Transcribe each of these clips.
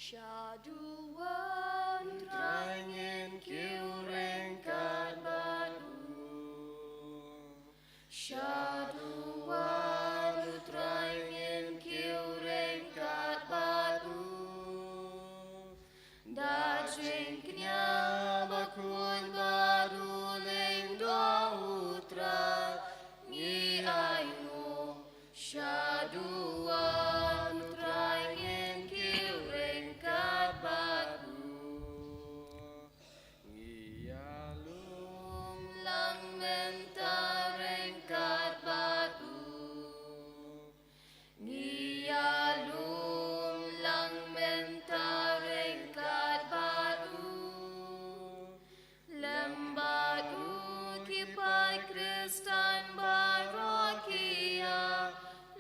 Syaduan terangin kiurengkat batu. Syaduan terangin kiurengkat batu. Dajengnya bakun baru leng dautra ngi aino. Syaduan terangin kiurengkat batu. Ngiyalum lang mentarengkat batu. Ngiyalum lang mentarengkat batu. Lembatu kipai Kristan barakia.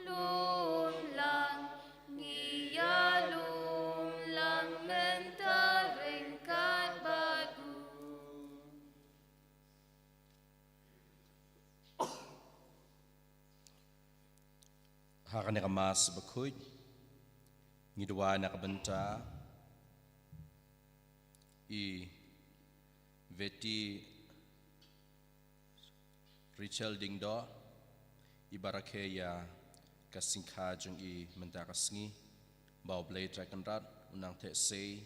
Lum lang ngiyalum lang mentarengkat batu. Hakan kamas bakut ngidwa nakabenta I veti Rachel Dingdo ibarakeya kasingka jung I mentakasngi bau blade dragon rat unang te say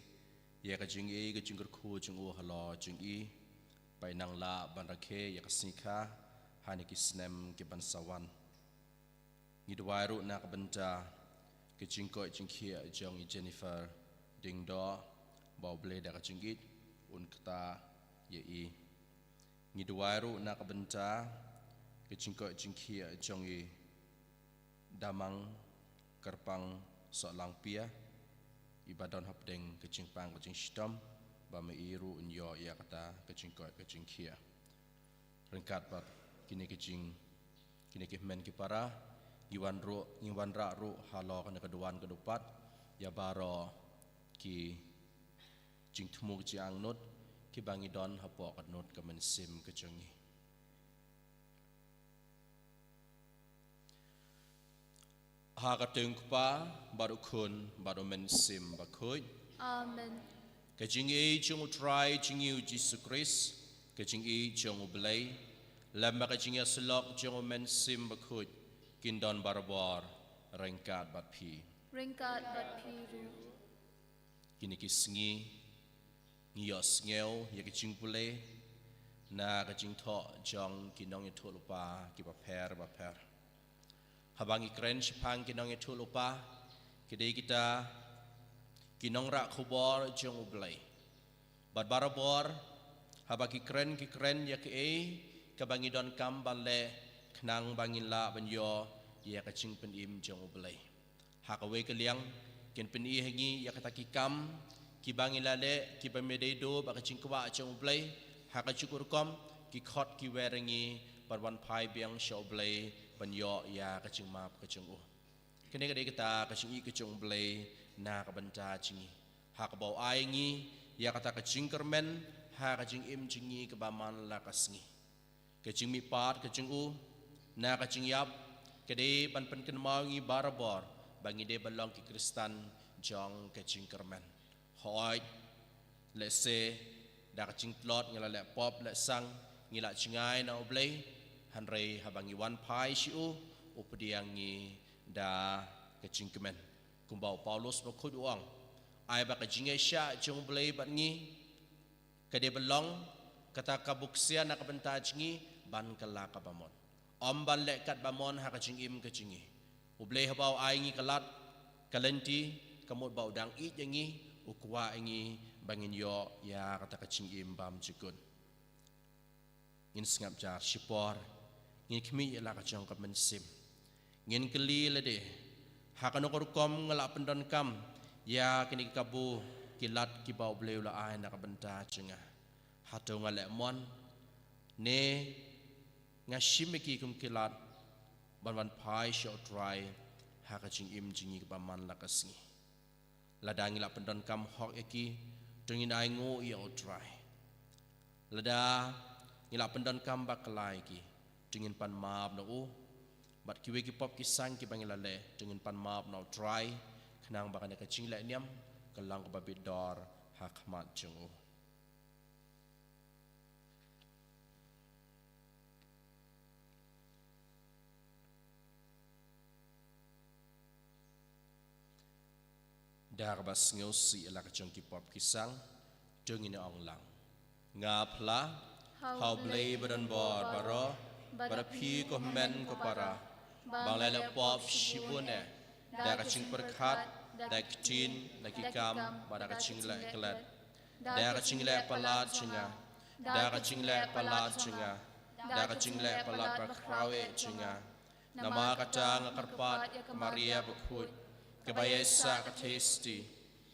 ya kajing I kajing kurku jung u halo jung I pai nang la banrake ya kasingka haniki snem ke bansawan ngidwairu nakabenta kajing ko jung kia jung I Jennifer Dingdo bau blade da kajing it un kata ya I ngidwairu nakabenta kajing ko jung kia jung I damang kerpang solang pia ibadan hapdeng kecing pang kecing shitam bama iru unyo ya kata kecing ko kecing kia rengkat bat kini kecing kini kihmen kipara iwan ra ru halo kana keduan kedupat ya baro ki jing temu kecing nut ki bangi don hapo nut kemen sim kecengi Hakatung pa barukun barumen sim bakut. Amen. Kajing I jung utrai jing yu Jesus Christ. Kajing I jung ublay. Lamba kajing ya selok jung men sim bakut. Kindon barabor rengkat bat pi. Ringkat bat piru. Kini kisngi ngiyos ngeu ya kajing pule. Na kajing to jong kinong itu lupa kipaper baper. Habang ikren sipang kinong itu lupa kidai kita kinong rak kubor jong ublay bad barabor habang ikren ya ke kabangi don kam balle knang bangin la banyo ya kacing penim jong ublay hakawe keliang ken peni hengi ya kata kikam kibangi lale kibamedei do ba kacing kwa jong ublay hakacukur kom ki khot ki werengi parwan pai biang show ublay banyo ya kacing map kacing kene kade kita kacing I kacing blay na kabanta cingi ha kabau aingi ya kata kacing kermen ha kacing im cingi kebaman la kasngi kacing mi pat kacing na kacing yap kade ban pen ken maungi barabor bangi de balong ki Kristan jong kacing kermen hoi let's say da kacing tlot ngala le pop le sang ngila cingai na blay Hanrei habangi wan pai siu upediangi da kecing kemen kumbau Paulus bakut uang ai ba kecing sya jong blay batngi kade belong kata kabuksian nak benta cingi ban kala kabamon om ban lekat bamon ha kecing im kecingi ublay habau ai ngi kalat kalenti kamut bau dang I jangi ukwa ngi bangin yo ya kata kecing im bam cikun ngin sngap jar sipor ngin kmi la ka jong ka men sim ngin keli le de hakanokor kom ngala pendon kam ya kini kabu kilat ki bau bleu la ai na ka benta chenga hato ngale mon ne ngashimiki kum kilat ban pai show dry ha ka jing im jingi ka man la kasngi ladangi la pendon kam hok eki tungin ai ngo ya dry lada ngila pendon kam baklai ki dingin pan maab na bat kiwe ki pop ki sang ki bangila le dingin pan maab na dry kanang baka na kaching la niam kalang babidor hakmat jengu. Dar bas ngeu si la ka jong ki pop kisang dengin ong lang. Ngapla hau blei badan bor baro bara pi ko men ko para bang lele pop shibune da ka ching perkhat da kitin da ki kam bara ka ching le klat da ka ching le palat chinga da ka ching le palat chinga da ka ching le palat ba krawe chinga nama ka tang karpat maria bukhut kebayesa ka tasty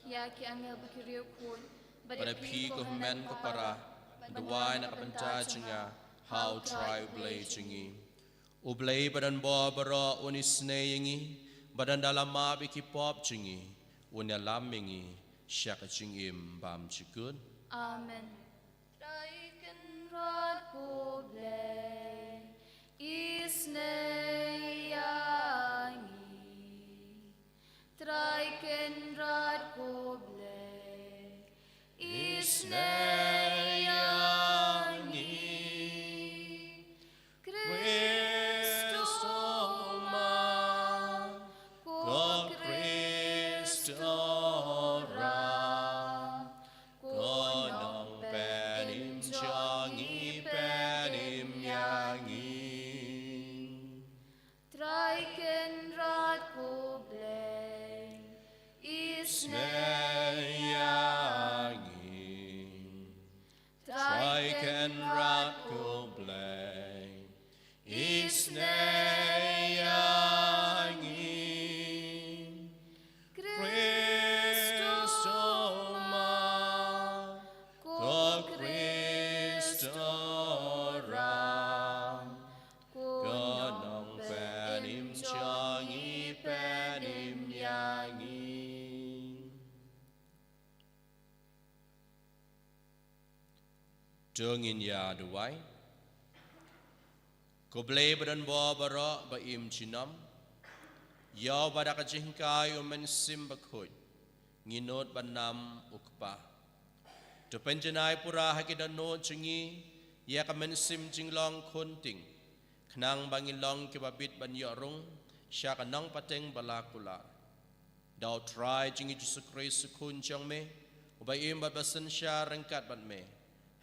Ya ki angel bakiriu kun. pada pi ko men ko para duai na kabanta chinga how try blay chingi ublay badan bo baro unisne yingi badan dalam ma biki pop chingi unya lamingi syaka chingim bam chikun. Amen. Raiken rad ko blay isne yangi. Traiken rad ko blay isne yangi. Cristo ma ko Cristo ra ko nong penim changi penim yangi. Traiken rad ko blay isne Yangi Traiken rat ko blay isne yangi Cristo ma ko Cristo ra ko nong penim changi penim yangi. Dungin ya duai ko blay badan bo baro ba im chinam ya bada ka jingkai men sim bakhoi nginot banam ukpa to penjanai pura hakidan no chingi ya ka men sim jinglong khonting khnang bangilong ke babit ban yorung sya ka nang pateng balakula dau try jingi Jesus Christ kun chang me ba im ba basan sya rangkat ban me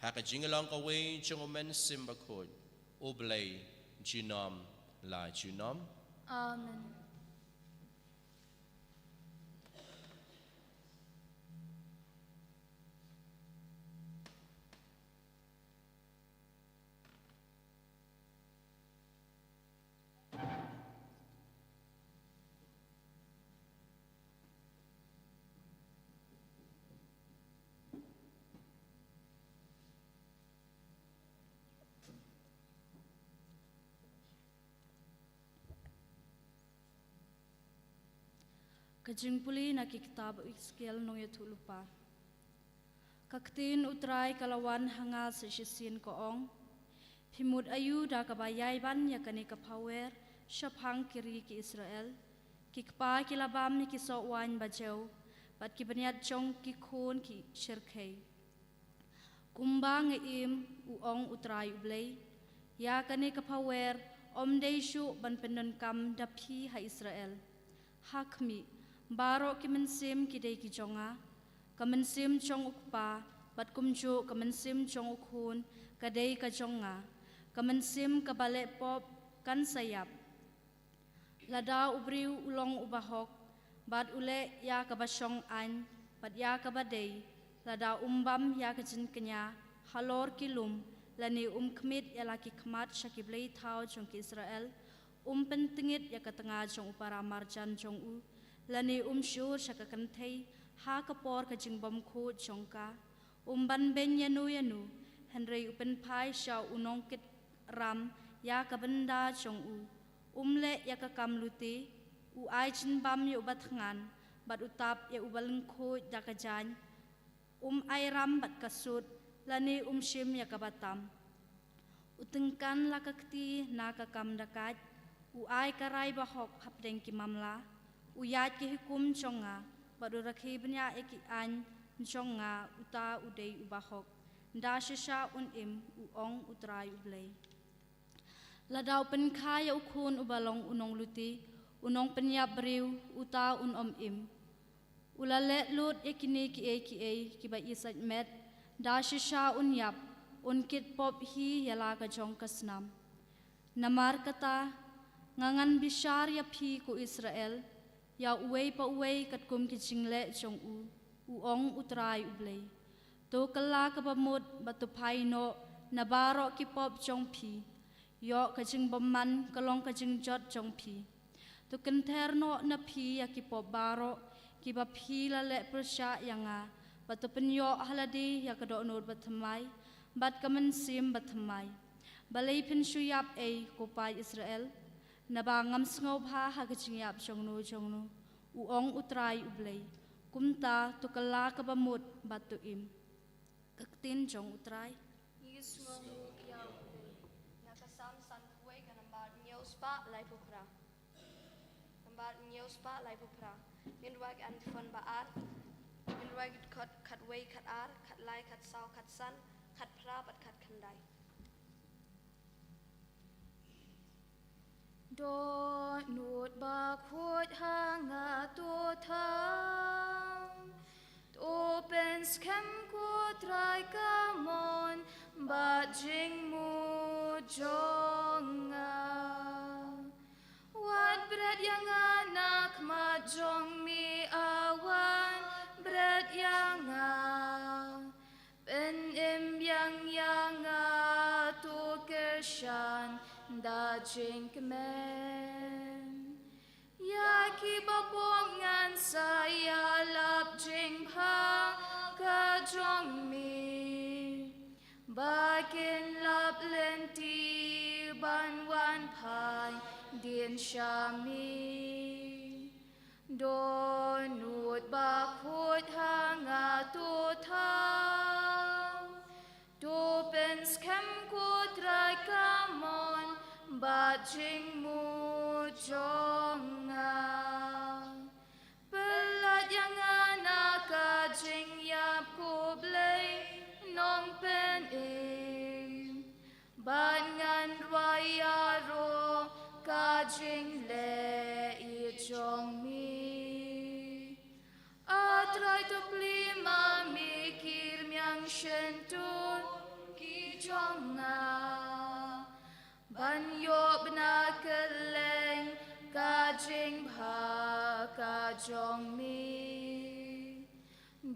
haka jingalong ka way chung men sim bakhoi ublay jinom la jinom. Amen. Kajingpuli na kitab Ezekiel nung yatulupa. Kaktin utray kalawan hangal sa sisin koong. Pimud ayu da kabayayban yakani kapawer syapang kiri ki Israel. Kikpa kilabam ni kisokwan bajaw. Bat kibanyad chong kikun ki shirkay. Kumbang im uong utray ublay. Yakani kapawer omday syu ban penunkam dapi ha Israel. Hakmi baro kimensim kidai ki jonga kemensim chong ukpa bat kumju kemensim chong ukhun kadai ka jonga kemensim kabale pop kan sayap lada ubriu ulong ubahok bat ule ya kabasyong an bat ya kabadai lada umbam ya kajin kenya halor kilum lani kemit ya laki kemat syakiblai tau chong ki Israel pentingit ya ketengah chong upara marjan chong u lani syur syakakantai ha kapor kajing bom khu chongka ban ben yanu henry upen pai sya unongkit ram ya kabenda chong u le ya kakam luti u ai chin bam ya ubatngan bat utap ya ubaleng khu dakajan ai ram bat kasut lani shim ya kabatam utengkan lakakti na kakam dakat ai karai bahok hapdeng ki mamla uyat ki hukum chonga badurakhi benya eki an jonga uta udei ubahok da shisha im uong utrai ublei ladau penkaya ukun ubalong unong luti unong penyap beriu uta im ulale lut ekini ki ba isat met da shisha yap kit pop hi yala ka jong kasnam namar kata ngangan bishar ya phi ku Israel ya uwei pa uwei kat kum ki jingle jong uong utrai ublei to kala ka bamut batu pai no nabaro ki pop jong phi yo ka jing baman kalong ka jing jot jong phi to kenter no na phi ya ki pop baro ki ba phi la le persya yanga batu penyo haladi ya ka do nur batmai bat kamen sim batmai balai pin shuyap ko pai Israel nabangam sngob ha ka jing yap jongnu uong utrai ublei kumta tukala ka bamut batu kaktin jong utrai Yisngo kiau nakasam san kuwe kanambar nyospa lai pupra nambar nyospa lai pupra minwag an fon baar minwag kat wei kat ar kat lai kat sau kat san kat pra bat kat kandai do nut ba khut hanga to thang to pen skem ko trai ka mon ba jing mu jonga wat bread yang anak ma jong mi awan bread yang pen yang to kershan da jing kemen ya ki babongan saya lap jing pa ka jong mi bakin lap lenti ban wan pai dien shami don nut ba khut hanga to thang to pen skem ko trai kamon ba jing mu jonga pelat yang anak ka jing yap ko blei nong pen ban ngan raya ro ka jing le I jong mi atrai to pli ma mi kir myang shen tur ki jonga ban yo bna keleng ka jing bha ka jong mi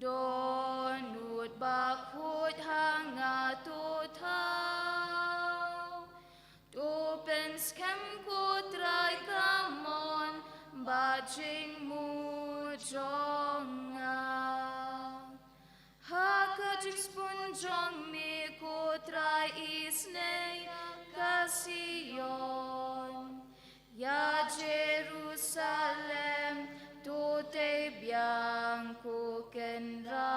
don nut ba khut hanga to thao to pen skem ko trai ka mon ba jing mu jonga ha ka jing spun jong mi ko trai isnei Sion, ya Jerusalem, tu te bianco kenra,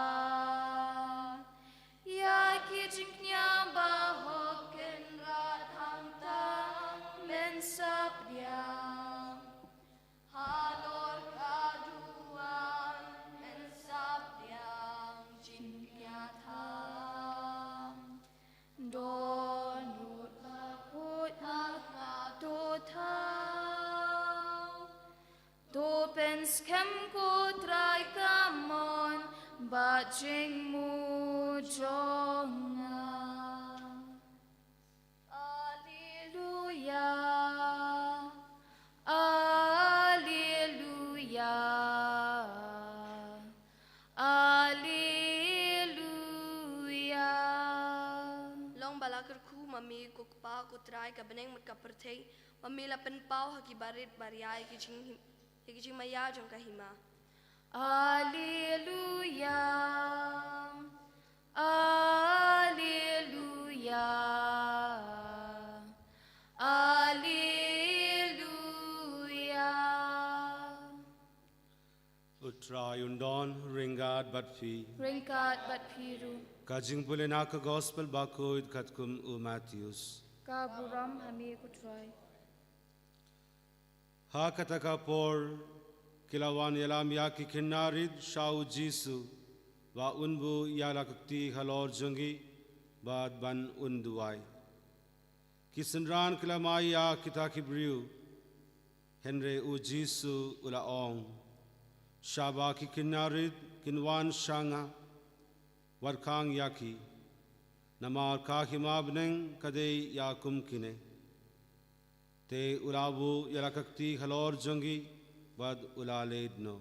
ya kijiknya bahok kenra tanta mensapria, halor kaduan mensapria jingnya tham, donut to pen skem ko trai kamon ba jing mu jonga Alleluia Alleluia Alleluia long balakar ku mami ko pa ko trai ka beneng mat ka perthei mami la pen pau haki barit bariai ki ching maya jong ka hima Alleluia Alleluia Alleluia Utrai undon ringad batfi Ringkat bat piru kajing pulenaka gospel bakuid katkum Matthews ka buram hami ko try ha kataka por kilawan yalam yaki kinarid shau jisu wa unbu yalakti halor jungi bad ban unduai kisenran kilamaya kita kibriu henre u jisu ulaong shaba ki kinarid kinwan shanga warkang yaki namar kahimabneng kadei yakum kine te ulabu yalakti halor jungi bad ulaled no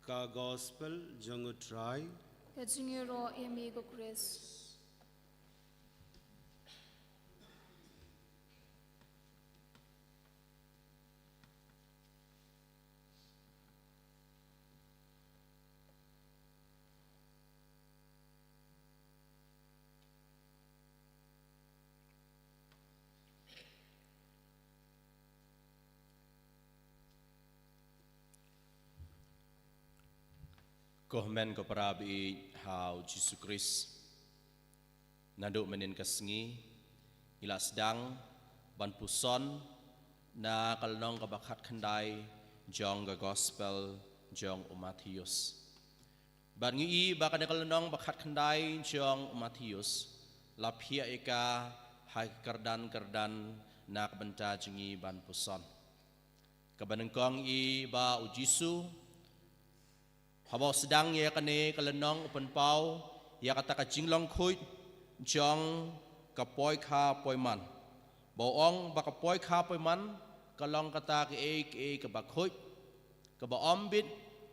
ka gospel jungu try Kajingiro amigo Chris. Kohmen ko parabi hau Jesus Christ nanduk menin kesengi ila sedang ban puson na kalnong kabakat kandai jong ga gospel jong Matius ban ngi ba kada kalnong bakat kandai jong Matius lapia eka hai kerdan na kabenta jengi ban puson kabanengkong i ba ujisu Habaw sedang ya kane kalenong upan pau ya kata ka jinglong khuit jong ka poi kha poi man bawong ba ka poi kha poi man kalong kata ke ka ba khuit ka ba ombit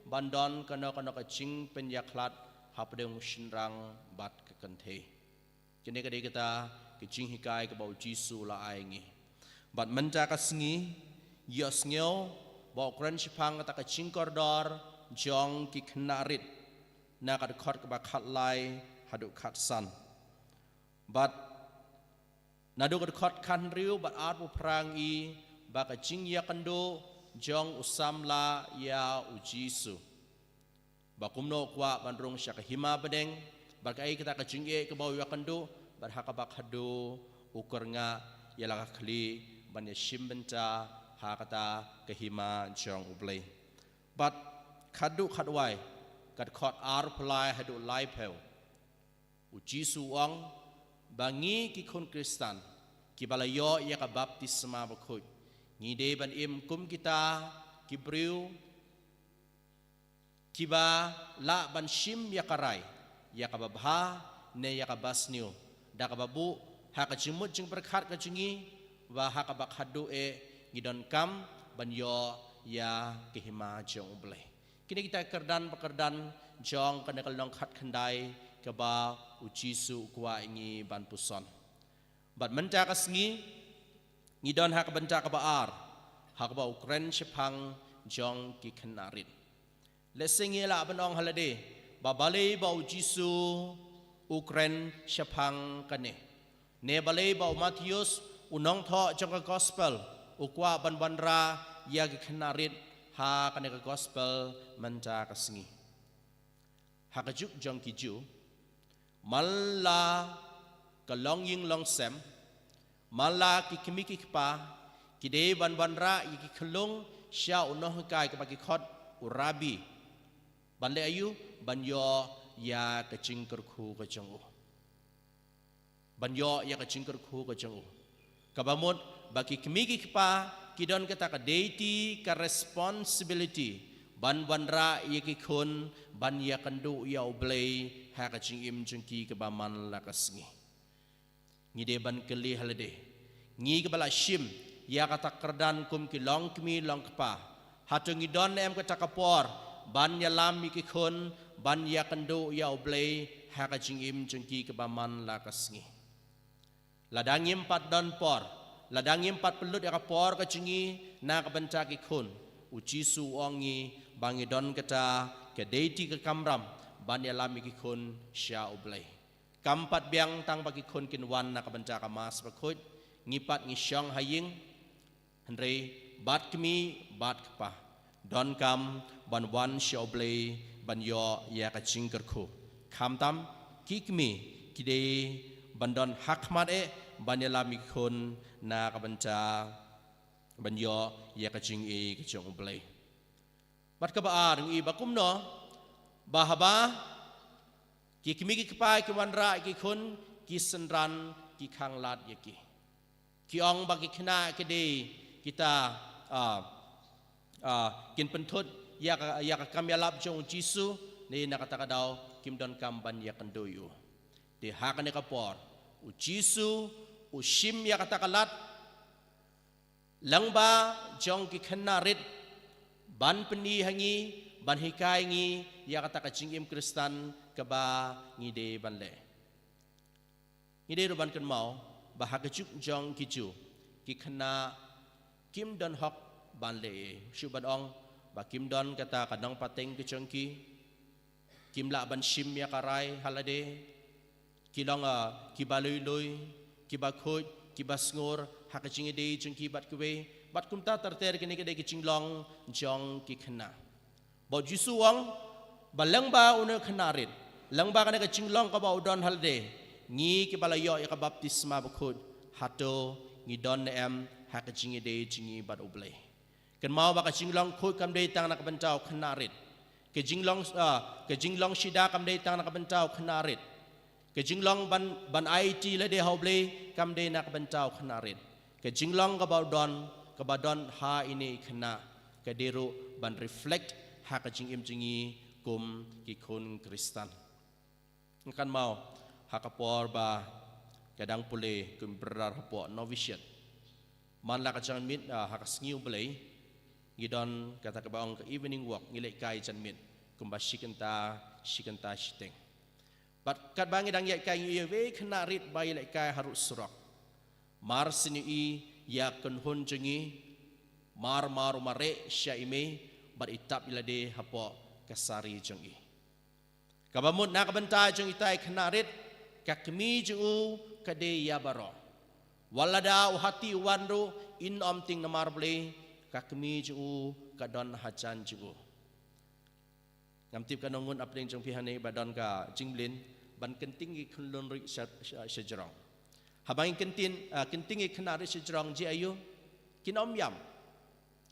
bandon kana ka jing pen yaklat hapdeng shinrang bat ka kanthe kene ka de kata ke jing hikai ka ba jisu la aingi bat manja ka sngi yos ngeo ba kran chipang kata ka jing kordor jong ki knarit na kad khot ka khat lai hadu khat san but nadu kad khot khan riu but art bu prang i ba ka jing ya kando jong usam la ya ujisu ba kumno kwa bandrong syak hima bedeng ba ka ai kita ka jing e ka baw ya kando ba ha ka ba khadu ukur nga ya la ka khli ban ya shimbenta ha kata ka hima jong ublei but khadu khadwai kat khot ar plai hadu lai pheu ujisu ong bangi ki khun kristan ki balayo ya ka baptisma ba khoi ngi de ban im kum kita ki briu ki ba la ban shim ya karai ya ka babha ne ya ka basniu da ka babu ha ka jimut jing berkhat ka jingi wa ha ka bak hadu e ngidon kam ban yo ya ki hima jong blai kini kita kerdan jong kena kalong khat khandai ke ba ujisu kwa ingi ban puson bat menta ka sngi ngidon ha ka benta ka ba ar ha ka ba ukren chepang jong ki khanarit lesingi la banong halade ba balei ba ujisu ukren chepang kane ne balei ba Matius unong tho jong ka gospel ukwa ban banra ya ki khanarit ha kane ka gospel menta ka sngi ha ka juk jong ki ju malla ka long ying long sem malla ki kimi ki pa ki de ban ra ki khlung sha unoh kai ka ki khot urabi ban le ayu ban yo ya ka chingker khu ka jong ban yo ya ka chingker khu ka jong ka bamut ba ki kimi ki pa kidon kata ka deity ka responsibility ban ra yaki khun ban ya kandu ya oblay ha ka ching im jungki ka baman la ka sngi ngi de ban keli halade ngi ka bala shim ya kata kerdan kum ki long kmi long kpa hatu ngi don em ka takapor ban ya lam yaki khun ban ya kandu ya oblay ha ka ching im jungki ka baman la ka sngi ladang im pat don por ladang im pat pelut ya ka por ka chingi na ka benta ki khun ujisu ongi bangi don kata ke deity ke kamram ban ya lami ki khun sha oblay kampat biang tang bagi khun kinwan na ka benta ka mas bakhut ngipat ngi syong haying henre bat kmi bat kpa don kam ban wan sha oblay ban yo ya ka chingker khu kham tam kikmi kide bandon hakmat e ban ya lami khun na ka benta ban yo ya ka jing e ka jong blai bat ka ba ring i ba kum no ba haba ki kimi ki pai ki wan ra ki khun ki senran ki khang lat ya ki ong ba ki khna ke de kita kin penthut ya ka kam ya lap jong jisu ni na kata kadau kim don kam ban ya kan doyu de ha kan ka por u jisu u shim ya kata kalat langba jong ki khna rit ban peni hangi ban hikai ngi ya kata ka jingim kristan ka ba ngi de ban le ngi de ro ban kan mau ba ha ka juk jong ki ju ki khna kim don hok ban le shu ban ong ba kim don kata kadang pateng ki jong ki kim la ban shim ya karai halade ki long ki balui lui ki ba khoj ki ba sngur ha ka jing de jong ki bat kwe bat kum ta tar ter ki ne ke de ki jing long jong ki khna bo jisu wang ba lang ba une khna rit lang ba ka ne ka jing long ka ba udon halde ngi ki bala yo ya ka baptisma ba khoj hato ngi don em ha ka jing de jing bat oble kan mau ba ka jing long khoj kam de tang na ka ban chau khna rit ke jing long shida kam de tang na ka ban chau khna rit ke jing long ban IT le de hoble kam de na ka ban chau khna rit ke jing long ka ba don ha ini khna ke deru ban reflect ha ka jing im jingi kum ki khun kristan kan mau ha ka por ba kadang pule kum berar po novitiate man la ka jang mit ha ka sngiu blai gidon kata ka baong ka evening walk ngilai kai jan mit kum ba shikanta shiteng bat kat bangi dang ya kai ye we khna rit bai lai kai harus surok mar sini i ya kun hun jengi mar mare sya ime bat itap ilade hapo kasari jengi kabamut na kabanta jeng itai khna rit kakmi ju kade ya baro walada hati wanru in om ting namar ble kakmi ju kadon hajan ju ngam tip kanongun apling jong pihane badon ka jinglin ban kenting ki khunlon ri shajarong habang kenting ki khna ri shajarong ji ayu kinom yam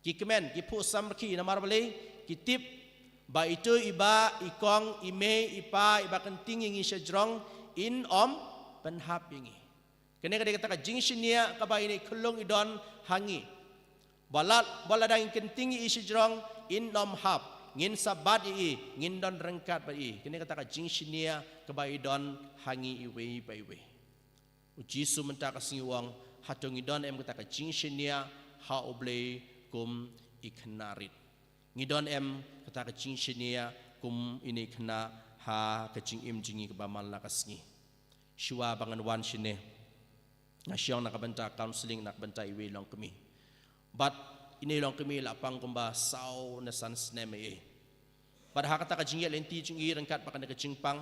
ki kemen ki pu samki namar ble ki tip ba itu iba ikong ime ipa iba kenting ngi shajarong in om penhap ingi kene kade kata ka jingshinia ka ba ini khulong idon hangi baladang kenting i shajarong in om hap ngin sabat i ngin don rengkat ba i kene kata ka jingshinia ka ba idon hangi iwe ba iwe ujisu menta ka singiwang hatong idon em kata ka jingshinia ha oble kum iknarit ngidon em kata ka jingshinia kum ini kena ha ka jing im jingi ka ba man la ka singi shua bangan wan shine na siang nak benta counseling nak benta iwe long kami but ini long kami lapang kumba sau na san sneme pada hakata ka jingi lenti jingi rengkat pakan ka jingpang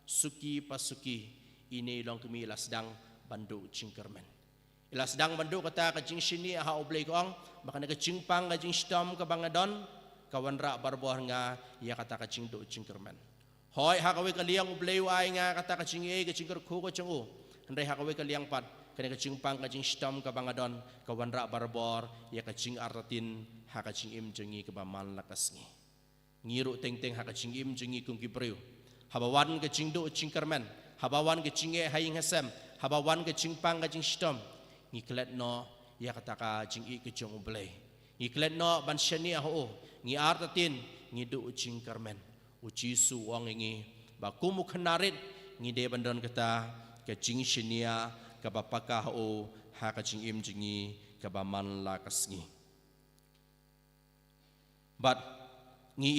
suki pasuki ini long kami la sedang bandu jingkermen ila sedang bandu kata ka jing sini ha oblei kong pakan ka jingpang ka jing stom ka bangadon kawan ra barboh nga ya kata ka jing do jingkermen hoi hakawe ka liang oblei wai nga kata ka jing ka jingker khu ko changu ndai hakawe ka liang pat kena ka jingpang ka jing stom ka bangadon kawan ra barbor ya ka jing artatin ha ka jing im jengi ka ba man lakasngi ngiru teng ha ka jing im jengi kung kibreu habawan ka jing do jingkermen habawan ka jinge haing hasam habawan ka jingpang ka jing stom ngiklet no ya kata ka jing i ka jong oblei ngiklet no ban shani ho ngi artatin ngi do jingkermen uji su wang ngi ba kumu khnarit ngi de bandon kata ka jing shinia ka bapaka ho ha ka jing im jingi ka ba man la kasngi but ngi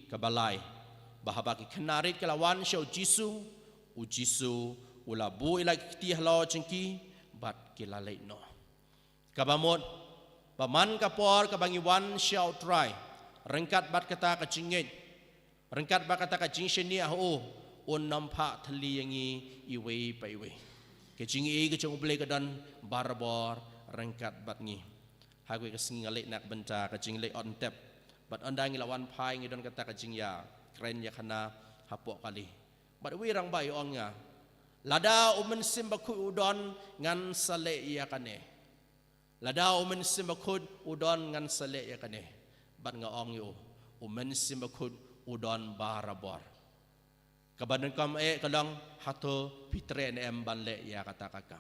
ka balai bahaba ki khnarit ka lawan show jisu ula bu ila ti hlo jingki bat ki la le no ka bamot paman ka por ka bangi wan show try rengkat bat kata ka jingit rengkat bat kata ka jing shinia ho on nampa thali yangi iwe pa iwe ke jingi ke jong ble ka dan barbor rengkat bat ngi ha ko ka singa le nak benta ka jing le on tap bat andang lawan pai ngi don kata ka jing ya kren ya khana hapo kali bat wi rang bai ong nga lada umen sim ba khu udon ngan sale ya kane Lada umen simakut udon ngan sale ya kane. Bat nga ong yo. Umen simakut udon barabor. Kabanan kam kalang hato pitre ne embanle ya kata kakam.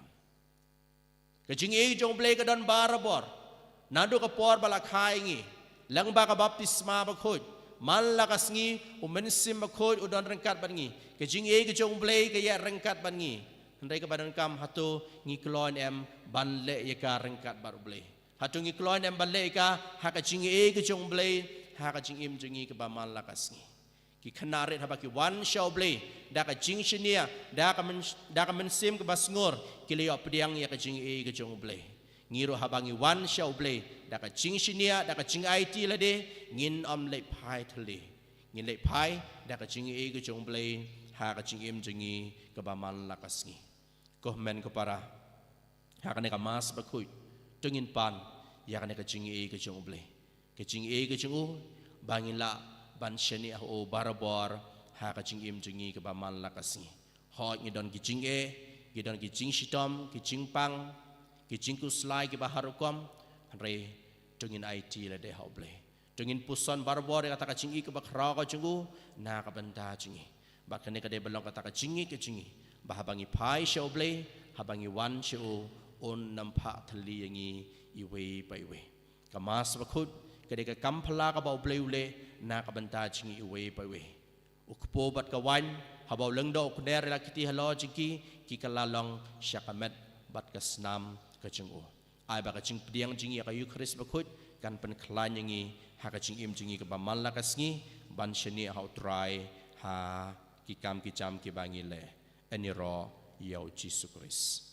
Kajing jong blay kadon barabor. Nado kapor balakai ngi. Lang ba ka baptisma bakut. Mal lakas ngi umen simakut udon rengkat ban ngi. Kajing jong blay kaya rengkat ban ngi. Hendai kepada kam hatu ngiklon em banle yaka rengkat baru blay. Hatu ngiklon em banle yaka haka jingi ke jong blay haka jingim jingi ke bamal lakas ngi. Ki kenarit haba ki wan show blay daka jing shenia daka mensim ke basngur ki liop pediang yaka jingi ke jong blay. Ngiro habangi wan show blay daka jing shenia daka jing IT lade ngin om le pai thale. Ngin le pai daka jingi ke jong blay haka jingim jingi ke bamal lakas ngi. Koh men kepara hakane ka mas bakut tungin pan yakane ka jingi ke jong ble ke jingi ke jong bangin la ban sheni o barabor ha ka jingim jingi ke baman lakasi ho ngi don ki jingi ki don ki jing shitom ki jing pang ki jing ku slai ki baharukom re tungin IT la de ho ble tungin puson barabor kata ka jingi ke bakra ka jungu na ka benda jingi bakane ka de belong kata ka jingi ke jingi bahabangi pai show blay habangi wan show on nampak thali yangi iwe paiwe kamas bakut kedeka kampala ka bau blay ule na ka banta jingi iwe paiwe ukpo bat ka wan habau lengdo kner la kiti halo jingi ki kalalong syakamet bat ka snam ka jingu ai ba ka jing pediang jingi ka yukris bakut kan pen klan yangi ha ka jing im jingi ka bamal la kasngi ban shani ha try ha ki kam ki jam ki bangi le Ani ro yau Jesus Christ.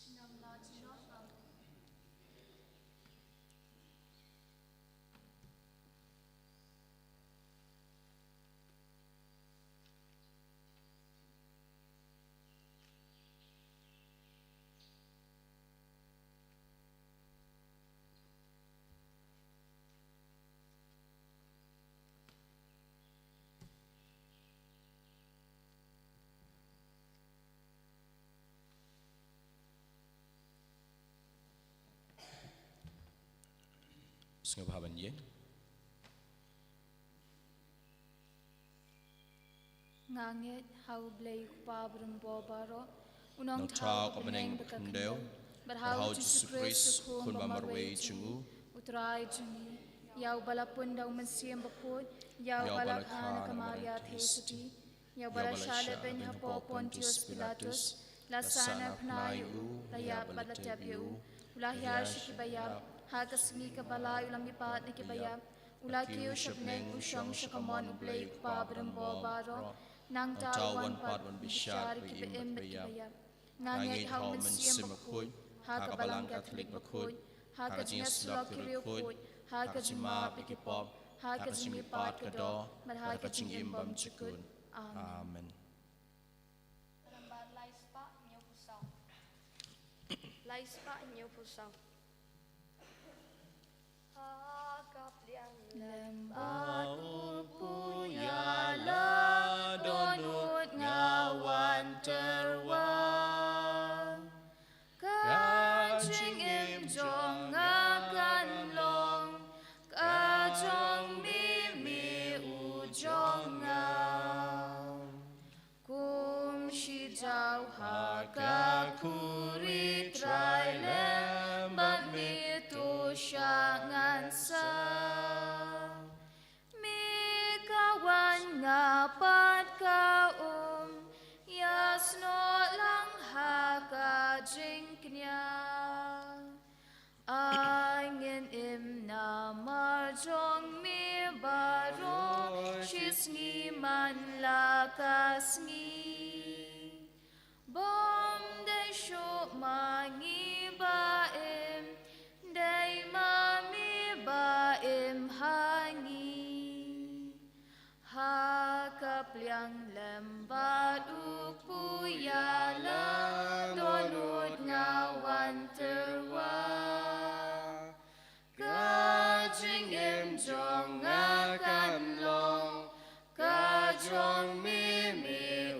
Sengah bahaban ye. Ngangit hau blay pa brumbo baro. Unang tao tao kabeneng bekendel. Berhau Jesus Christ kun bamarwe chungu. Utrai jungi. Yau balapun daw mansiyam bakod. Yau balakhan kamaria thesati. Yau balashala ben hapo Pontius Pilatus. Lasana pnayu. Layap balatyabu. Ulahya shikibayab. Hagasmi kabalay ulang ipat ni kibayab. Ulakiyo syabneng usyong syakamon ublay pa brumbo baro. Nang tawan pat bisyar kibaim at kibayab. Ngangit hau mansiyam bakod. Hagabalang Katolik bakod. Hagajingas log kiriukod. Hagajima pikipop. Hagajimipat kado. Marhagajingim bam cikun. Amen. Lambar laispa nyo pusaw. Laispa nyo pusaw. Lembat upuyala donut ngawan terwang Kajing im jong akan long Kajong mimi ujong ngau Kum shijau haka kurit rai lembat mitu syangan sa Ngapat ka yasno lang haka jingknya Angin im na marjong mi baro Shisngi man lakasngi Bom day shuk mangi baim Day mami baim hangi Hakapliang lembat upuyala donut ngawan terwa Kajing im jong akan long Kajong mimi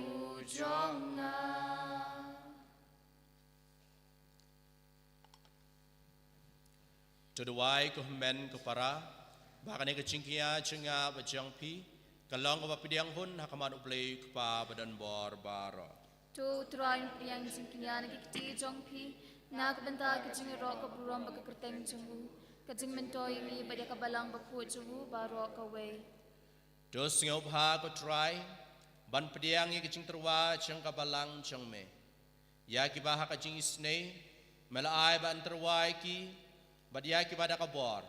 Tudawai ko men ko para bakane ka cingkia cenga bajang pi kalong ko papidiang hun hakaman uplay ko pa badan bor baro. Tu try yang singkian kiti jong pi nak benta kecing rok ke buram baka kerteng cungu kecing mentoy mi badia kabalang baku cungu baro kawe. Dos ngau ha ko try ban pediang ye kecing terwa ceng kabalang ceng me. Ya ki bah ka cing isne melai ban terwai ki badia ki bada kabor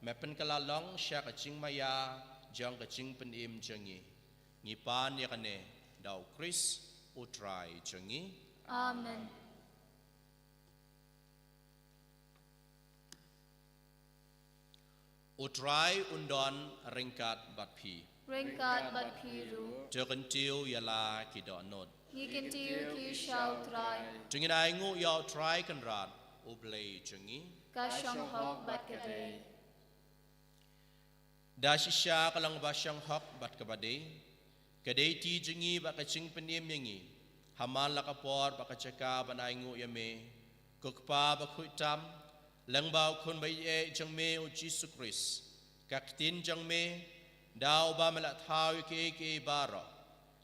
mepen kalalong sya kecing maya jang kecing penim cengi. Ngipan ya kane dau Chris utrai cengi. Amen. Utrai undon ringkat batpi. Ringkat bat piru. Jokentiu yala ki donot. Ngikin tiu ki shau try. Cengi nai ngu yau trai kan rat ublay cengi. Ka shang hok bat kadai. Da shisha kalang basyang hok bat kabade. Kadai ti cengi bat kacing penim yangi. Hamal lakapor bat kacaka banai ngu yame. Kukpa bat kuitam. Langbau kun bayi jang me o Jesu Christ. Kaktin jang me. Dau ba melat thau ke baro.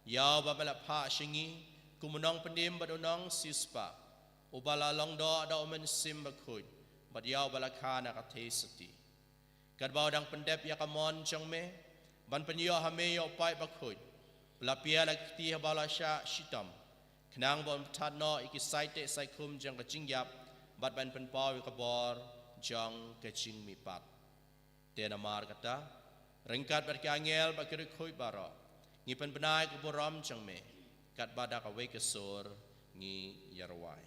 Yau ba melat pa shingi. Kumunong penim bat unong sispa. Ubala long do da omen sim bakut. Bat yau balakana kathe sati. Kad bau dang pendep ya kamon jang me. Ban penyo hame yo pai bakut. Lapia lakti habala sya shitam. Kenang bon tat no ikisai te sai kum jang kacing yap. Bat ban penpau kabor jang kacing mipat. Tena mar kata ringkat bat kangel bat kiri khui baro. Ngi pen benai kuboram jang me. Kat badak awe kesur ngi yarwai.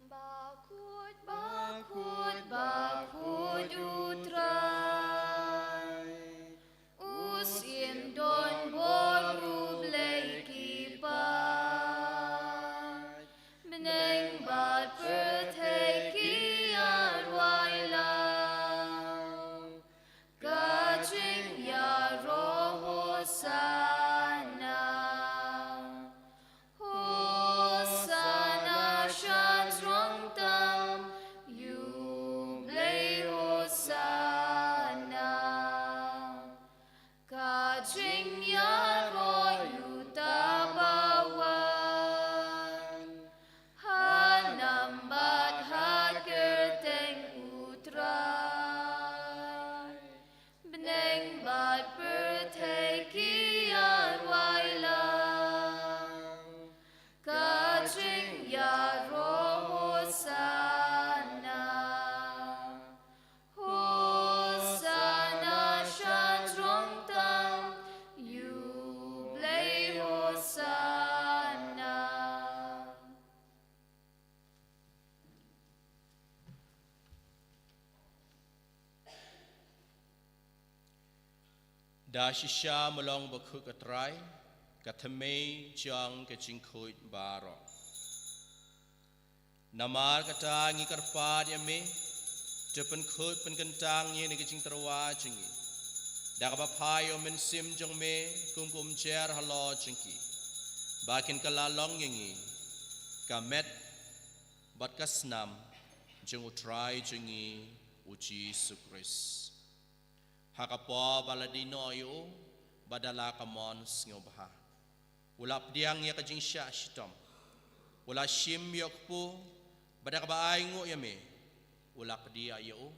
Bakut, Bakut, bakut utrai. Usim don boru blei kipat. Beneng bat perteki arwai lau. Kacing ya roh sana. Hosana shantrong tam. You blei hosana. Kacing ya roh utabawan. Hanambat hat kerteng utrai. Beneng bat perteki arwai lau. Kacing ya roh hosana. Hosana shantrong tam. You blei hosana. Da shisha melong bakut katrai. Kathame jang kacing khui baro. Namar kata ngi karpad yame. Jepen khut pen kentang ye ni kacing terwa cengi. Da kapapai o men sim jang me kum cer halo cengki. Bakin kalalong yangi. Kamet bat kasnam jeng utrai cengi uji sukris. Hakapo baladino yo badala kamon sngobaha. Ulap diang ya kajing sya shitom. Ula shim yokpu badak baay ngo yame. Ulap dia yo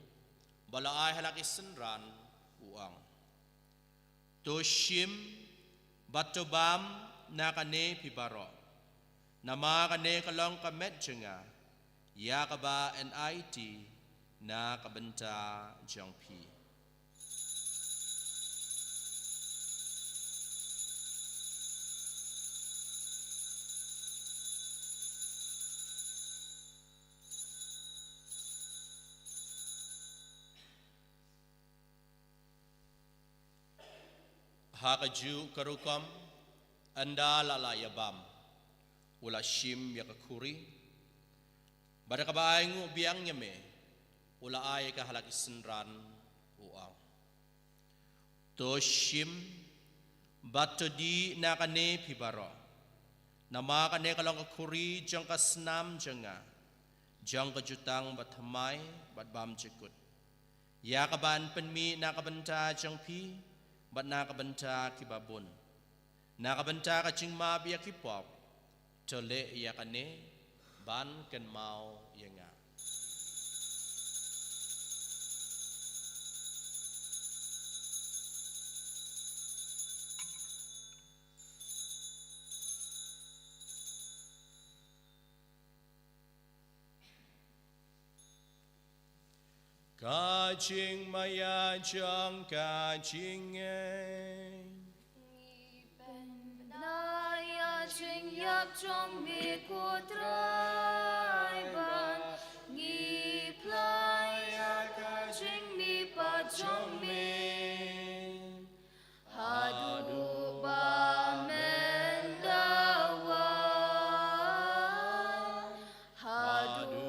balaay halaki senran uang. To shim batobam nakane pibaro. Nama kane kalong kamet jenga. Ya kaba NIT na kabenta jangpi. Hakaju karukam anda lala yabam ula shim yakakuri bada kabaingu biang nyame ula ay kahalaki senran uang to shim bato di nakane pibaro nama kane kalong kakuri jang kasnam janga jang kajutang bathamai batbam cikut ya kaban penmi nakabenta jang pi bat nakabenta kibabun nakabenta kacing ma bia kipop tole ya kane ban ken mau yenga Kacing maya jang kacing Naya jing yap trong mi ko trai ban Ngi playa kacing mi pa trong mi Hadu ba mendawan Hadu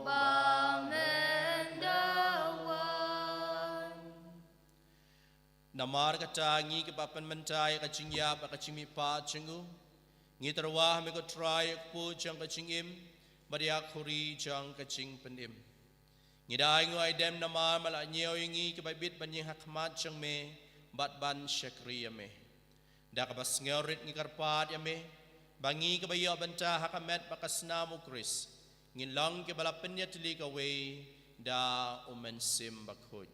ba mendawan Namar kata ngi kepapan mentai kacing yap kacing mi pa cengu ngi terwah me ko try pu jang kacing im badia khuri jang kacing penim ngi dai ngoi dem namar mala nyeo ngi ke babit ban yang hakmat jang me bat ban syakri me da ka bas ngerit ngi karpat ya me bangi ke bayo banta hakamet bakasna mu kris ngi long ke bala penyat li ka we da umen sim bakhoj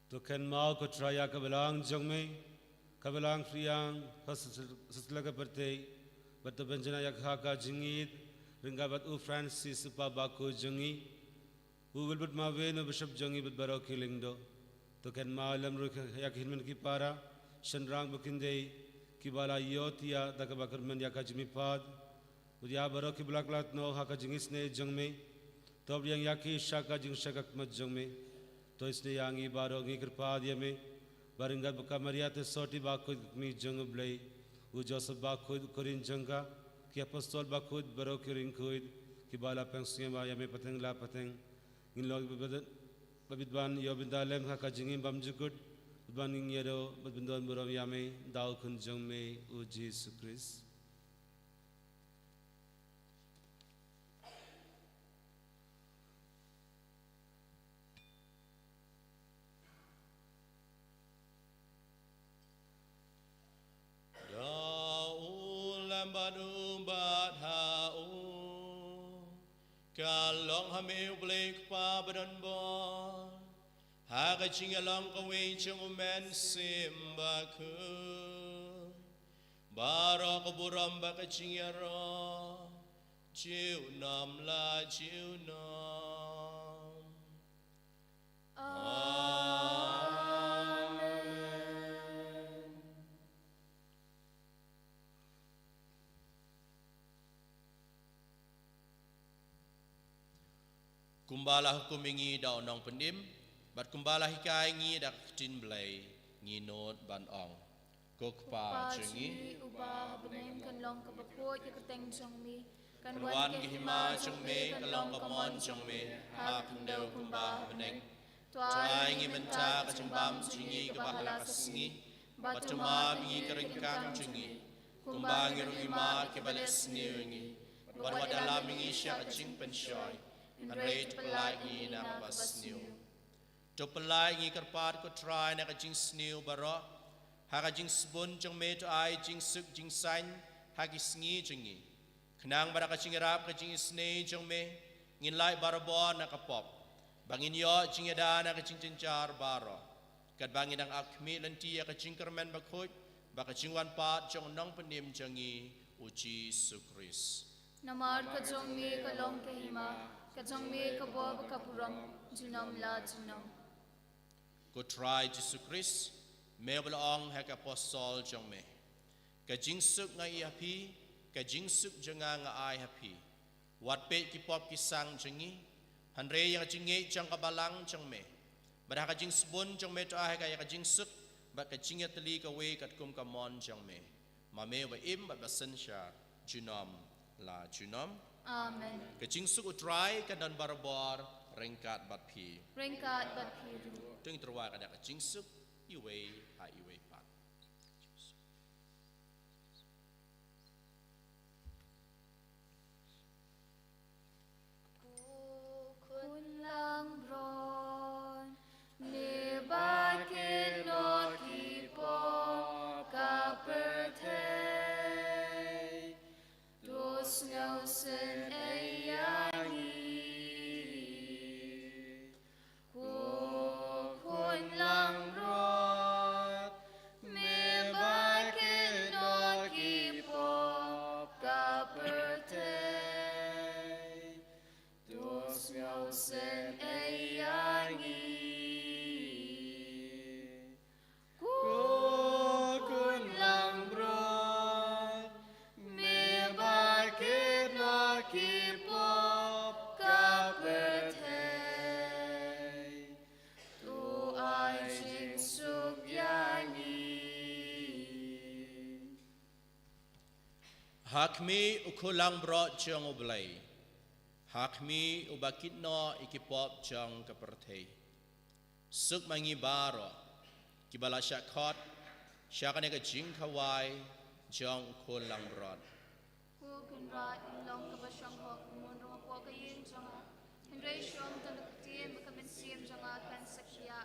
Tukan mau ko traya kabelang jong me kabelang friang setelah berte bat benjana yak haka jingit ringga bat u Francis pa bako jongi u wilbut ma we no bishop jongi bat baro killing do Tukan mau lam ru yak hinmen ki para shenrang bukinde ki bala yotia dakabakar men yak jimi pad udia baro ki blaklat no haka jingis ne jong me tob yang yaki shaka jing shakak mat jong me तो इसने यांगी बारो गी कृपा दिए में बारिंगा बका मरिया ते सोटी बाखुद मी जंग ब्ले उ जोसफ बाखुद कुरिन जंगा कि अपostol बाखुद बरो कुरिन खुद कि बाला पेंसिया बा या में पतंग ला पतंग इन लोग बबिदबान यो बिंदालेम हा का जिंगिम बमजुकुद बन इंगेरो बबिंदोन बरो या में दाउ खुन जंग में उ Jesus Christ Kalong hamil blake pa badan bon haga chingalong kawe chung men simba ku baro kaburam baka chingaro chiu nam la chiu nam Kumbala hukumingi daw nong pendim, bat kumbala hikai ngi dak tin blay ngi not ban ong. Kokpa chengi ubah benem kan long ka bakot ya kateng jong mi kan wan ki hima chengme kalong kamon chengme ha kundaw kumba beneng. Tuai ngi menta ka chembam chengi ka bahala kasngi, bat tuma bingi keringkang chengi. Kumba ngi rugima ke balas ngi, bat wadalam ngi syak ching penshoy. Anrei pelai ngi na bas new. To pelai ngi karpat ko try na kajing snew baro. Ha kajing spun jong me to ai jing suk jing sign ha ki sngi jingi. Knang bara kajing rap kajing snei jong me ngin lai barabo na kapop. Bangin yo jing ada na kajing jenjar baro. Kat bangin ang akmi lanti ya kajing kermen bakut ba kajing wan pat jong nong penim jangi uji sukris. Namar ka jong mi ka long ka hima Kajong me kabob kapuram junam la junam. Ko try Jesus Christ me belong ha ka apostol jong me. Ka jingsuk ngai happy, ka jingsuk janga ngai happy. Wat pe ki pop ki sang jengi, hanre yang jingi jang ka balang jong me. Bada ka jingsbun jong me to ha ka ka jingsuk, ba ka jinga tali ka we kat kum ka mon jong me. Ma me ba im ba basen sha junam la junam. Amen. Kecing suk utrai kadan barbar rengkat bat pi. Rengkat bat piru. Tung terwa kada kecing suk iwe ha iwe pat. Kun la Hakmi ukulang bro jong oblay. Hakmi ubakit no ikipop jong kapertay. Suk mangi baro. Kibala syakot. Syakane ka jing kawai jong ukulang bro. Ku kunra inlong kabasyang hok mun rong ko kayin janga. Hendrai syong tanukti makamensim janga kan sakya.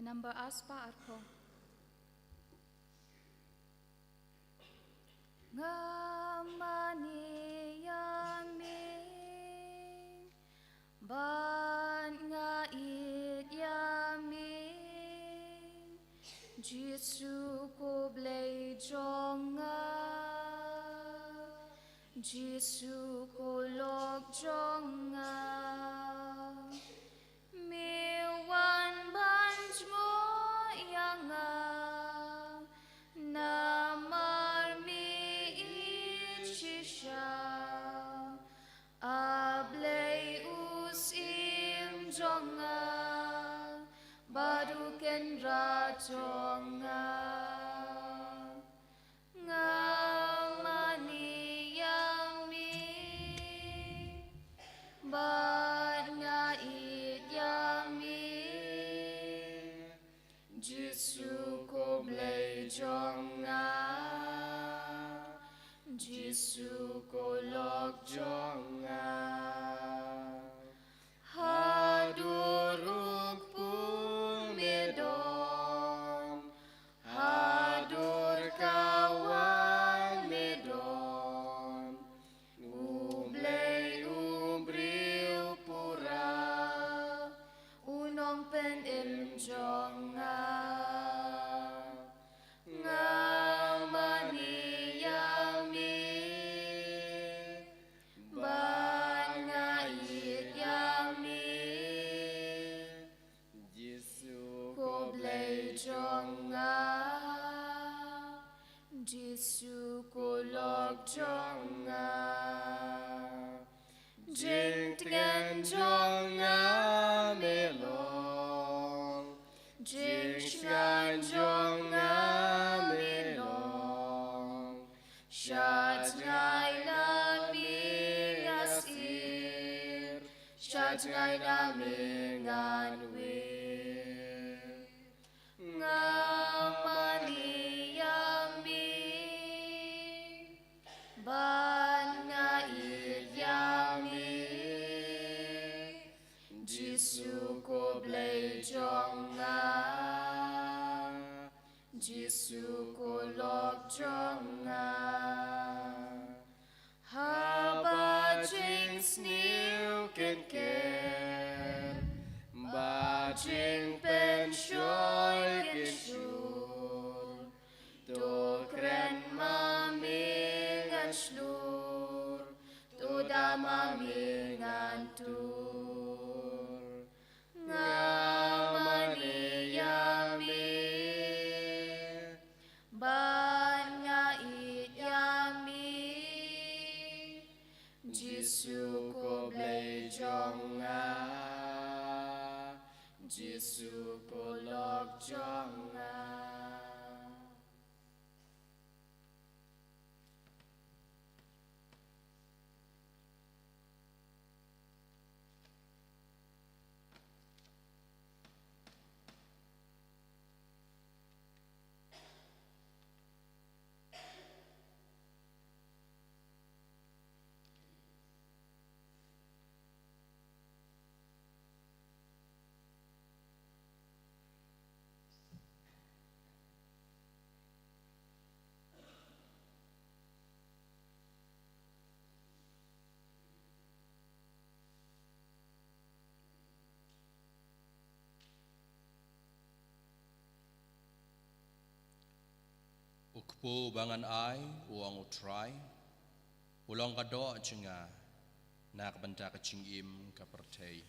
Number aspa arko. Ngamani yamin ban ngait yamin Jesu ko blay jonga Jesu ko lok jonga Miwan banj mo yanga namar mi ichisha ablay usim jonga baruken ra jonga ngamani yami bat ngait yami Jesu ko blay jonga Jesu ko lok jonga haduruk pumedon hadur kawan medon ublay ubriu pura unong pen jonga ngamani yami ban ngait yami Jesu ko blay jonga Jesu ko lok jonga jing tengan jonga Jing ngan jong ngami long, shat ngai nami ngasir, shat ngai nami ngan wir, ngamani yami, ban ngai yami, Jisu ko blei jong nga, Jisu ko lok jong nga. Haba jing sniu ken ken, ba jing pen shoy ken shur, to kren mami ngan shlur, to da mami ngan tur. Ngamani yami, ban ngait yami, Jisu ko blei jong nga, Jisu ko lok jong nga. Ukpo bangan ai uang utrai, ulang kado cenga, nak benta kecingim kapertei,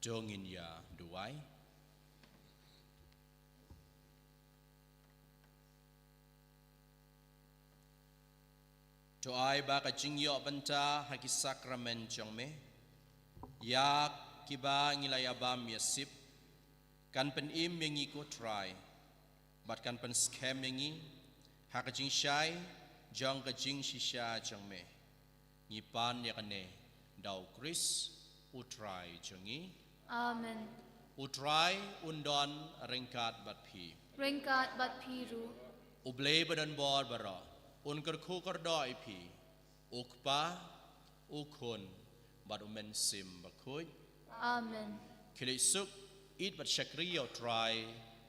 jongin ya duai. Doai ba kecing yo benta haki sakramen jongme, yak kiba ngilayabam yasip, kan penim yang ikut try. Bat kan pen scam mengi ha kajing syai jang kajing shisha jang me ngipan ya kane dau Chris utrai jangi Amen. utrai undon ringkat bat pi Ringkat bat piru, uble badan bor bara unkar kukar doi pi ukpa ukun bat umen sim bakuj Amen. kilisuk it bat syakri utrai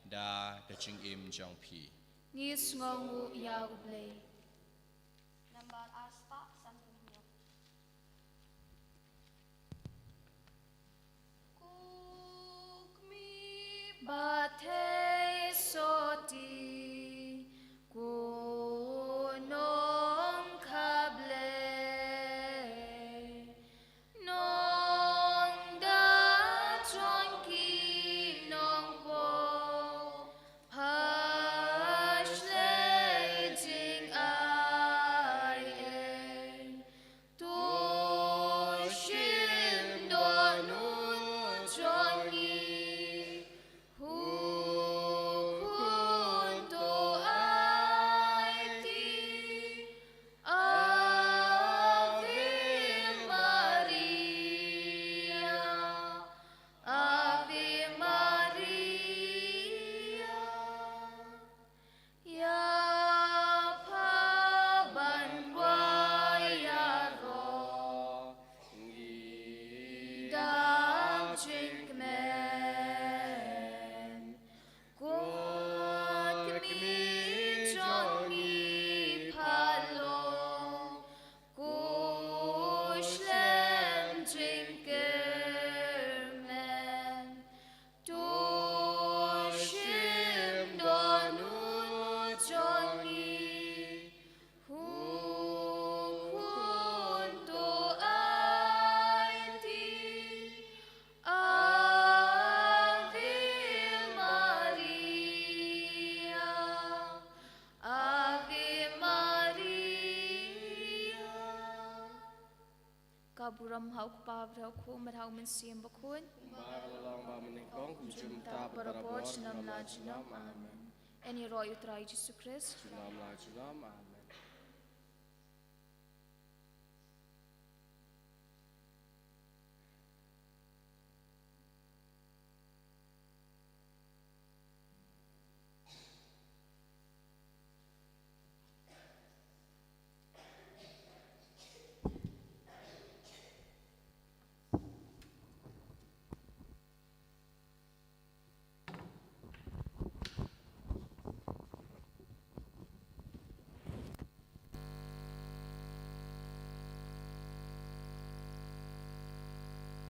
da kaching im jang pi Ngis ngongu ya ublay. Nambar aspa santuhnya. Kukmi Bate soti kunong kable nong da chongki nong po pashle jing ai en to shim donu chongi Drink man, God me Johnny Palo, Goshlem drinker man, Doshim Donu Johnny, who kunto I ram hau pa vrau khu mar hau men siam bakun. Bagalang ba meningkong kumjum Ta ta barabot barabot nam la junam amen. Eni roi utrai Jesu Christ. Junam la junam amen.